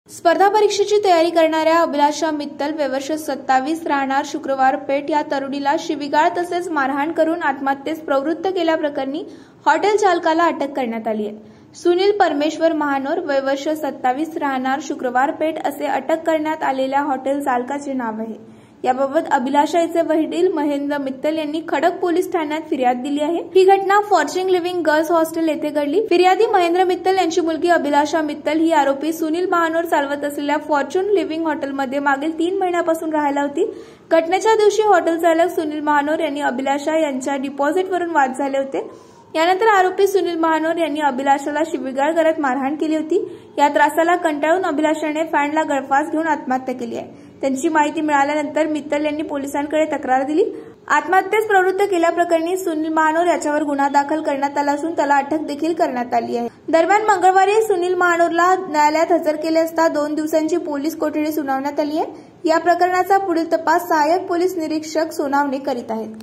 स्पर्धा परीक्षेची तयारी करणाऱ्या अभिलाषा मित्तल वयवर्ष 27 राहणार शुक्रवार पेठ या तरुणीला शिवीगाळ तसेच मारहाण करून आत्महत्येस प्रवृत्त केल्याप्रकरणी हॉटेल चालकाला अटक करण्यात आली आहे। सुनील परमेश्वर महानोर वयवर्ष 27 राहणार शुक्रवार पेठ असे अटक करण्यात आलेल्या हॉटेल चालकाचे नाव आहे। याबाबत अभिलाषाचे वडील महेंद्र मित्तल यांनी खडक पोलीस ठाण्यात फिर्याद दिली आहे। ही घटना फॉर्च्यून लिव्हिंग गर्ल्स हॉस्टेल येथे घडली। फिर्यादी महेंद्र मित्तल यांची मुलगी अभिलाषा मित्तल ही आरोपी सुनील महानोर चालवत असलेल्या फॉर्च्यून लिव्हिंग हॉटेलमध्ये मागील 3 महिन्यापासून राहायला होती। घटनेच्या दिवशी हॉटेल चालक सुनील महानोर यांनी अभिलाषा यांच्या डिपॉझिटवरून वाद झाले होते। यानंतर आरोपी सुनील महानोर यांनी अभिलाषाला शिवीगाळ करत मारहाण केली होती। या त्रासाला कंटाळून अभिलाषाने फॅनला गळफास घेऊन आत्महत्या केली आहे। त्यांची माहिती मिळाल्यानंतर मित्तल यांनी पोलिसांकडे तक्रार दिली। आत्महत्येस प्रवृत्त केल्याप्रकरणी सुनील महानोर याच्यावर गुन्हा दाखल करण्यात आला असून त्याला अटक देखील करण्यात आली आहे। दरम्यान मंगळवारी सुनील महानोरला न्यायालयात हजर केले असता 2 दिवसांची पोलीस कोठडी सुनावण्यात आली आहे। या प्रकरणाचा पुढील तपास सहाय्यक पोलीस निरीक्षक सोनावणे करीत आहेत।